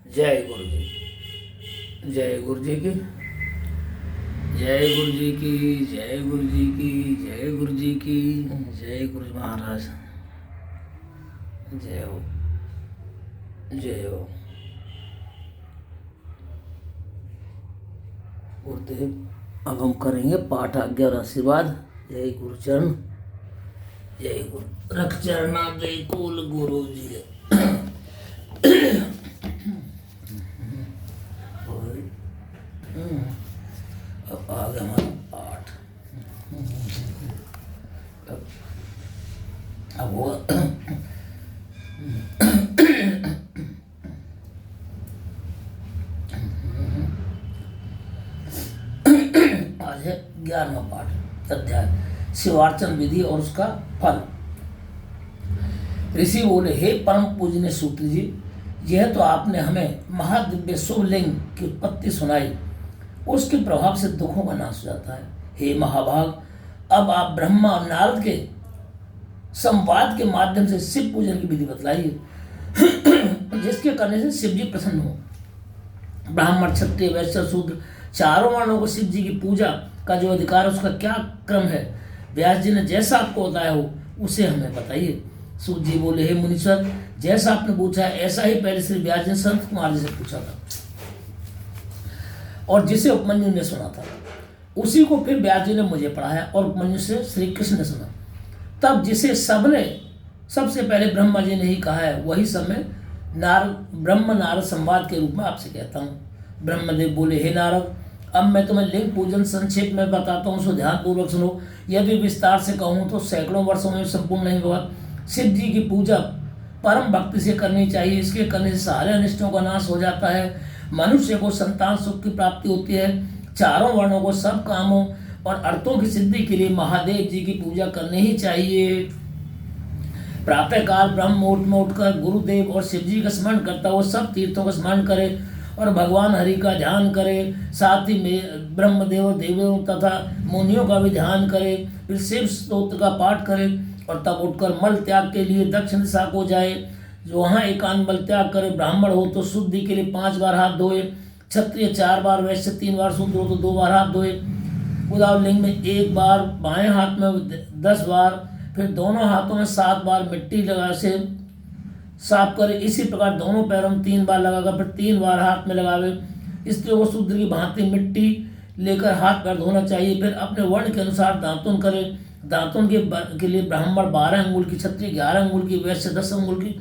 जय गुरु जी। जय गुरु जी की। जय गुरु जी की। जय गुरु जी की। जय गुरु जी की। जय गुरु महाराज। जय हो। जय हो गुरुदेव। अब हम करेंगे पाठ आज्ञा और आशीर्वाद। जय गुरु चरण। जय गुरु रख चरणा दे कुल गुरु जी। अब आ गया हमारा पाठ। अब वो आज है 11वां पाठ, अध्याय शिवार्चन विधि और उसका फल। ऋषि बोले, हे परम पूजनीय सूत्र जी, यह तो आपने हमें महादिव्य शुभ लिंग की उत्पत्ति सुनाई, उसके प्रभाव से दुखों का नाश हो जाता है। हे महाभाग, अब आप ब्रह्मा और नारद के संवाद के माध्यम से शिव पूजन की विधि बतलाइए, जिसके करने से शिव जी प्रसन्न हो। ब्राह्मण, क्षत्रिय, वैश्य, शूद्र चारों वर्णों को शिव जी की पूजा का जो अधिकार है उसका क्या क्रम है, व्यास जी ने जैसा आपको बताया हो उसे हमें बताइए। सूत जी बोले, हे मुनीश्वर, जैसा आपने पूछा है ऐसा ही पहले श्री व्यास जी ने संत कुमार जी से पूछा था और जिसे उपमन्यु ने सुना था, उसी को फिर व्यास जी ने मुझे पढ़ाया और उपमन्यु से श्री कृष्ण ने सुना। तब जिसे सबने सबसे पहले ब्रह्मा जी ने ही कहा है, वही सब मैं ब्रह्म नारद संवाद के रूप में आपसे कहता हूँ। ब्रह्मदेव बोले, हे नारद, अब मैं तुम्हें लिंग पूजन संक्षेप में बताता हूँ, सो ध्यानपूर्वक सुनो। यदि विस्तार से कहूँ तो सैकड़ों वर्षों में संपूर्ण नहीं होगा। शिव जी की पूजा परम भक्ति से करनी चाहिए। इसके करने से सारे अनिष्टों का नाश हो जाता है, मनुष्य को संतान सुख की प्राप्ति होती है। चारों वर्णों को सब कामों और अर्थों की सिद्धि के लिए महादेव जी की पूजा करनी ही चाहिए। प्रातःकाल ब्रह्म मुहूर्त में उठकर गुरुदेव और शिव जी का स्मरण करता हुआ सब तीर्थों का स्मरण करे और भगवान हरि का ध्यान करे। साथ ही में ब्रह्मदेव, देवों तथा मुनियों का भी ध्यान करे। फिर शिव स्तोत्र का पाठ करे और तब उठकर मल त्याग के लिए दक्षिण दिशा को जाए, जो वहाँ एकांत मल त्याग करे। ब्राह्मण हो तो शुद्धि के लिए 5 बार हाथ धोए, क्षत्रिय 4 बार, वैश्य 3 बार, शूद्र हो तो 2 बार हाथ धोए। उदाव लिंग में 1 बार, बाएं हाथ में 10 बार, फिर दोनों हाथों में 7 बार मिट्टी लगा से साफ करे। इसी प्रकार दोनों पैरों में 3 बार लगाकर फिर 3 बार हाथ में लगावे। स्त्रियों को शूद्र की भांति मिट्टी लेकर हाथ पैर धोना चाहिए। फिर अपने वर्ण के अनुसार दातुन करे। दातुन के लिए ब्राह्मण 12 अंगुल की, क्षत्रिय 11 अंगुल की, वैश्य 10 अंगुल की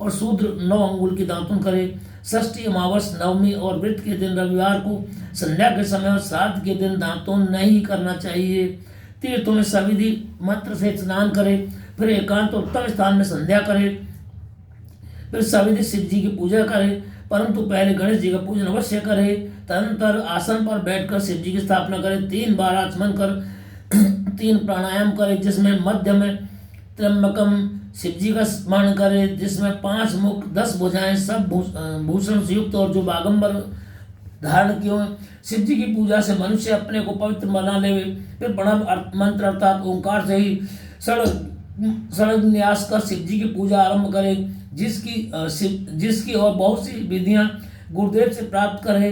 और शूद्र 9 अंगुल की दातुन करे। षष्ठी, अमावस, नवमी और व्रत के दिन रविवार को संध्या के समय और श्राद्ध के दिन दातुन नहीं करना चाहिए। तीर्थों में सविधि मंत्र से स्नान करे, फिर एकांत उत्तम स्थान में संध्या करे, फिर सविधि शिव जी की पूजा करे, परंतु पहले गणेश जी का पूजन अवश्य करे। तदनंतर आसन पर बैठकर शिव जी की स्थापना करे। 3 बार आचमन कर 3 प्राणायाम करे, जिसमें मध्य में त्र्यंबकम शिव जी का स्मरण करे, जिसमें 5 मुख 10 भुजाएं सब भूषण से युक्त और जो बागंबर धारण किए। शिव जी की पूजा से मनुष्य अपने को पवित्र बना ले। फिर प्रणव मंत्र अर्थात ओंकार से ही सड़क न्यास कर शिव जी की पूजा आरंभ करे, जिसकी और बहुत सी विधियां गुरुदेव से प्राप्त करे।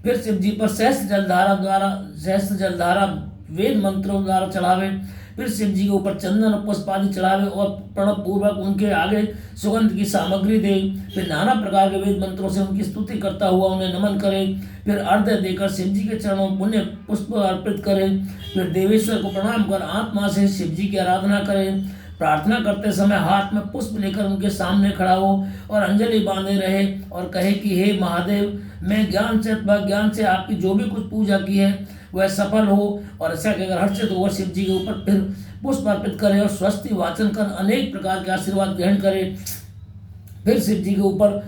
फिर शिव जी पर सहस्त्र जलधारा वेद मंत्रों द्वारा चढ़ावे। फिर शिव जी के ऊपर चंदन और पुष्प आदि चढ़ावे और प्रणव पूर्वक उनके आगे सुगंध की सामग्री दे। फिर नाना प्रकार के वेद मंत्रों से उनकी स्तुति करता हुआ उन्हें नमन करे। फिर अर्घ्य देकर शिव जी के चरणों में पुण्य पुष्प अर्पित करे। फिर देवेश्वर को प्रणाम कर आत्मा से शिव जी की आराधना करे। प्रार्थना करते समय हाथ में पुष्प लेकर उनके सामने खड़ा हो और अंजलि बांधे रहे और कहे कि हे महादेव, मैं ज्ञान से अथवा ज्ञान से आपकी जो भी कुछ पूजा की है वह सफल हो। और ऐसा कहकर हर्षित होकर शिव जी के ऊपर फिर पुष्प अर्पित करे और स्वस्ति वाचन कर अनेक प्रकार के आशीर्वाद ग्रहण करे। फिर शिव जी के ऊपर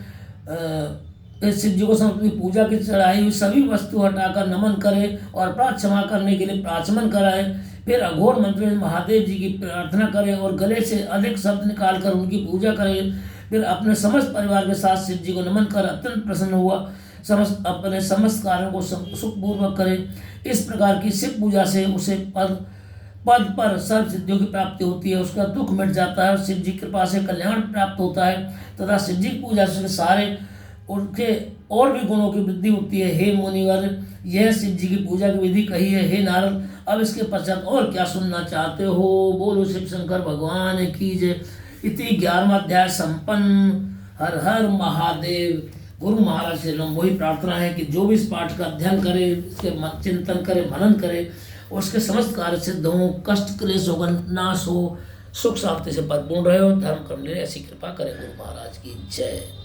शिव जी को समर्पित पूजा की चढ़ाई हुई सभी वस्तु हटाकर नमन करे और अपराध क्षमा करने के लिए प्राचमन कराए। फिर अघोर मंत्र में महादेव जी की प्रार्थना करें और गले से अधिक शब्द निकालकर उनकी पूजा करें। फिर अपने समस्त परिवार के साथ शिव जी को नमन कर अत्यंत प्रसन्न हुआ अपने समस्त कार्यों को सुखपूर्वक करें। इस प्रकार की शिव पूजा से उसे पद पर सर्व सिद्धियों की प्राप्ति होती है, उसका दुख मिट जाता है और शिव जी की कृपा से कल्याण प्राप्त होता है तथा शिव जी की पूजा से सारे उनके और भी गुणों की वृद्धि होती है। हे मुनिवर, यह शिव जी की पूजा की विधि कही है। हे नारद, अब इसके पश्चात और क्या सुनना चाहते हो? बोलो शिव शंकर भगवान की जय। इति 11वां अध्याय संपन्न। हर हर महादेव। गुरु महाराज से वही प्रार्थना है कि जो भी इस पाठ का अध्ययन करे, इसके चिंतन करे, मनन करे, उसके समस्त कार्य सिद्ध हों, कष्ट क्लेश होगा नाश हो, सुख शांति से परिपूर्ण रहे हो, धर्म करने ऐसी कृपा करे। गुरु महाराज की जय।